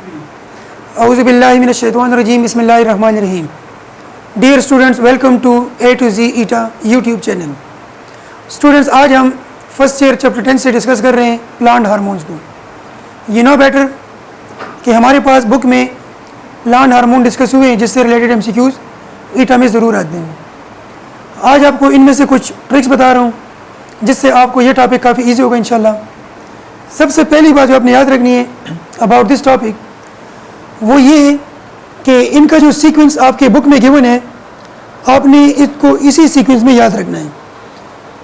औज़ुबिल्लाहि मिनश्शैतानिर्रजीम बिस्मिल्लाहिर्रहमानिर्रहीम। Dear students, welcome to A to Z ETEA YouTube channel. Students, आज हम फर्स्ट ईयर चैप्टर 10 से डिस्कस कर रहे हैं प्लांट हार्मोन्स को। यू नो बेटर कि हमारे पास बुक में प्लांट हार्मोन डिस्कस हुए हैं जिससे रिलेटेड MCQs ईटा में ज़रूर आते हैं। आज आपको इनमें से कुछ ट्रिक्स बता रहा हूँ जिससे आपको ये टॉपिक काफ़ी ईजी होगा इंशाल्लाह। सबसे पहली बात जो आपने याद रखनी है अबाउट दिस टॉपिक वो ये है कि इनका जो सीक्वेंस आपके बुक में गिवन है आपने इसको इसी सीक्वेंस में याद रखना है।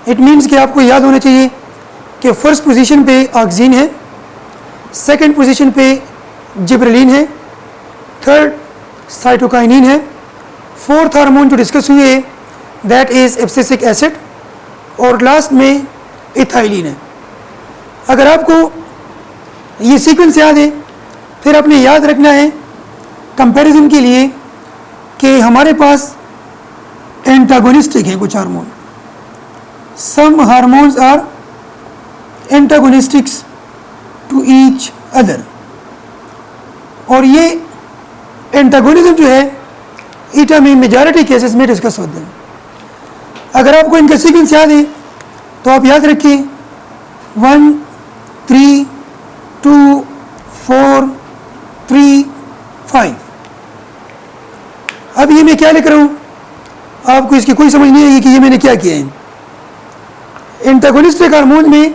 इट मीन्स कि आपको याद होना चाहिए कि फर्स्ट पोजीशन पे ऑक्सीन है, सेकंड पोजीशन पे जिब्रेलिन है, थर्ड साइटोकाइनिन है, फोर्थ हार्मोन जो डिस्कस हुए दैट इज़ एब्सिसिक एसिड और लास्ट में इथाइलिन है। अगर आपको ये सीक्वेंस याद है फिर आपने याद रखना है कंपैरिजन के लिए कि हमारे पास एंटागोनिस्टिक है कुछ hormone. Some hormones are antagonistics to each other और ये एंटागोनिज्म जो है ईटा में मेजॉरिटी केसेस में डिस्कस होते हैं। अगर आपको इनका सीक्वेंस याद है तो आप याद रखिए 1 3 2 4 3 5। अब ये मैं क्या लिख रहा हूँ आपको इसकी कोई समझ नहीं आएगी कि ये मैंने क्या किया है। एंटागोनिस्टिक हार्मोन में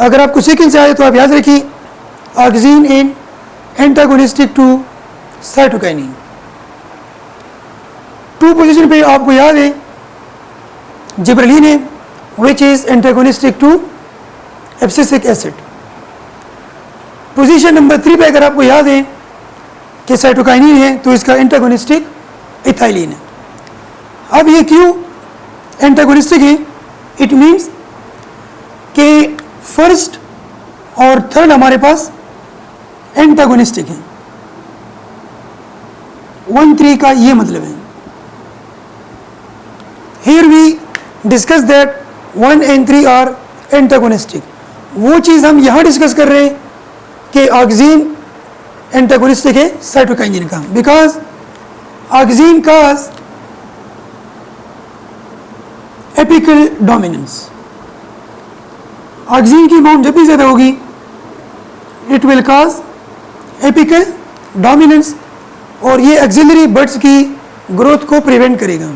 अगर आपको सीक्वेंस आए तो आप याद रखिए auxin in antagonistic to cytokinin. Two position पे आपको याद है जिब्रेलिन है which is antagonistic to abscisic acid. Position number 3 पे अगर आपको याद है कि साइटोकाइनिन है तो इसका एंटागोनिस्टिक इथाइलिन है। अब ये क्यों एंटागोनिस्टिक है? इट मीन्स कि फर्स्ट और थर्ड हमारे पास एंटागोनिस्टिक है। 1 3 का ये मतलब है। Here we discuss that 1 and 3 are antagonistic. वो चीज़ हम यहाँ डिस्कस कर रहे हैं कि ऑक्सीन एंटागोनिस्टिक है साइटोकाइनिन का, because auxin cause apical dominance. Auxin की अमाउंट जब भी ज़्यादा होगी it will cause apical dominance और ये एक्सिलरी बड्स की ग्रोथ को प्रिवेंट करेगा।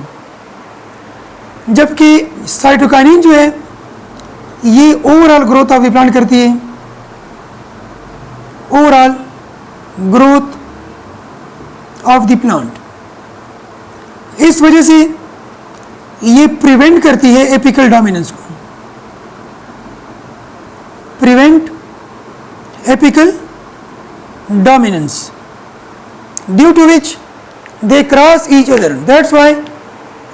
जबकि साइटोकाइनिन जो है ये overall growth of the plant करती है, overall growth of the plant. इस वजह से ये प्रिवेंट करती है एपिकल डोमिनेंस को, prevent apical dominance due to which they cross each other. That's why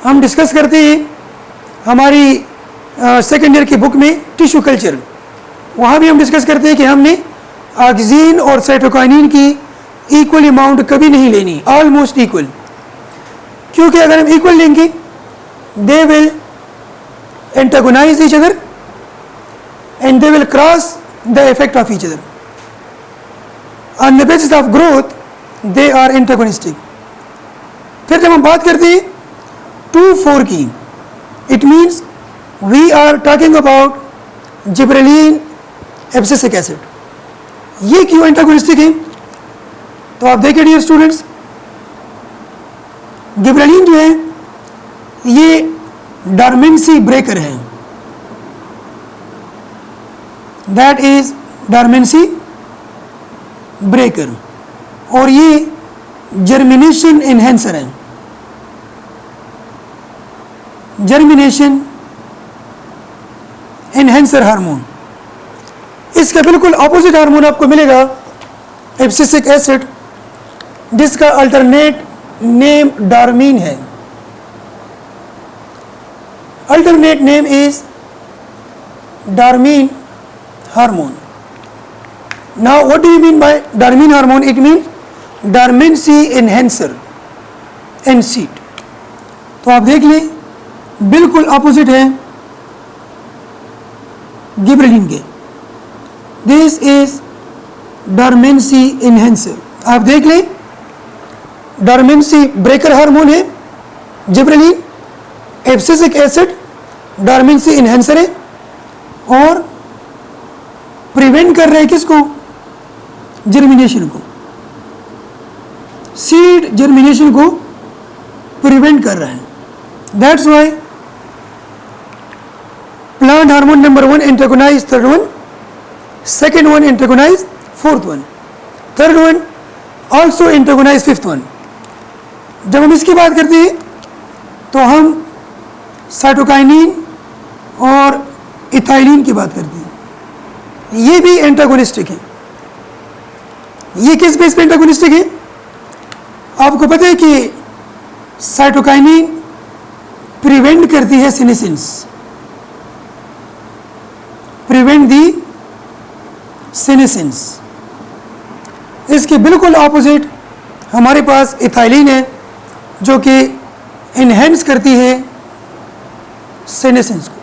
हम डिस्कस करते हैं हमारी सेकेंड ईयर की बुक में टिश्यू कल्चर, वहाँ भी हम डिस्कस करते हैं कि हमने ऑक्सीन और साइटोकाइनिन की इक्वल अमाउंट कभी नहीं लेनी, ऑलमोस्ट इक्वल, क्योंकि अगर हम इक्वल लेंगे they will antagonize each other and they will cross the effect of each other. On the basis of growth they are antagonistic. फिर जब हम बात करते हैं 2 4 की, it means we are talking about gibberellin abscisic acid. ये क्यों antagonistic है? तो आप देखिए डियर स्टूडेंट्स, जिब्रेलिन जो है ये डोरमेंसी ब्रेकर है, दैट इज डोरमेंसी ब्रेकर, और ये जर्मिनेशन एनहेंसर है। Germination enhancer hormone. इसका बिल्कुल अपोजिट हार्मोन आपको मिलेगा एब्सिसिक एसिड, जिसका अल्टरनेट नेम डॉर्मीन है। Alternate name is dormin hormone. Now what do you mean by dormin hormone? It means dormancy enhancer and seat. तो आप देख लें बिल्कुल अपोजिट है गिबरेलिन के। This is dormancy enhancer. आप देख लें, डोरमेंसी ब्रेकर हार्मोन है gibberellin, abscisic acid dormancy enhancer है और प्रिवेंट कर रहे हैं किसको? जर्मिनेशन को, सीड जर्मिनेशन को प्रिवेंट कर रहे हैं। That's why plant hormone number 1 antagonize third one, second one antagonize fourth one, third one also antagonize fifth one. जब हम इसकी बात करते हैं तो हम साइटोकाइनिन और इथाइलिन की बात करते हैं। ये भी एंटागोनिस्टिक है। ये किस बेस पे एंटागोनिस्टिक है? आपको पता है कि साइटोकाइनिन प्रिवेंट करती है सीनेसेंस, प्रिवेंट दी सीनेसेंस। इसके बिल्कुल ऑपोजिट हमारे पास इथाइलिन है जो कि इनहेंस करती है सीनेसेंस को।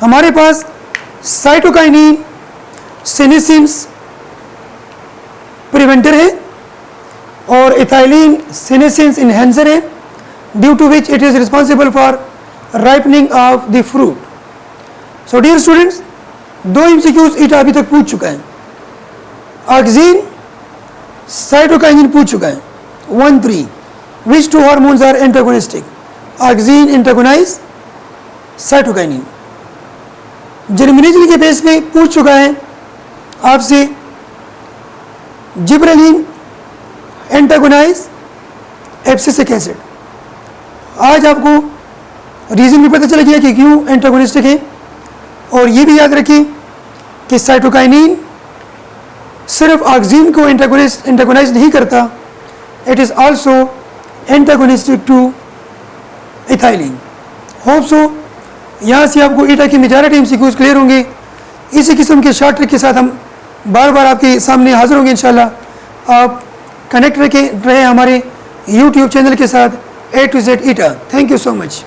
हमारे पास साइटोकाइनिन सीनेसेंस प्रिवेंटर है और इथाइलिन सीनेसेंस इनहेंसर है, due to which it is responsible for ripening of the fruit. So dear students, 2 MCQs ETEA अभी तक पूछ चुका है। ऑक्सीन साइटोकाइनिन पूछ चुका है 1-3, which 2 hormones are antagonistic? Auxin antagonize cytokinin. Germination के बेस पे पूछ चुका है आपसे जिब्रेलिन एंटागोनाइज एब्सिसिक एसिड। आज आपको रीजन भी पता चल गया कि क्यों एंटागोनिस्टिक है, और ये भी याद रखिए कि साइटोकाइनिन सिर्फ ऑक्सीन को एंटागोनाइज नहीं करता, it is also antagonistic to ethylene. Hope so यहाँ से आपको ईटा की मेजॉरिटी MCQs क्लियर होंगे। इसी किस्म के शॉर्ट ट्रिक के साथ हम बार बार आपके सामने हाजिर होंगे इंशाल्लाह। आप कनेक्ट रहे हमारे YouTube चैनल के साथ A to Z eta. Thank you so much.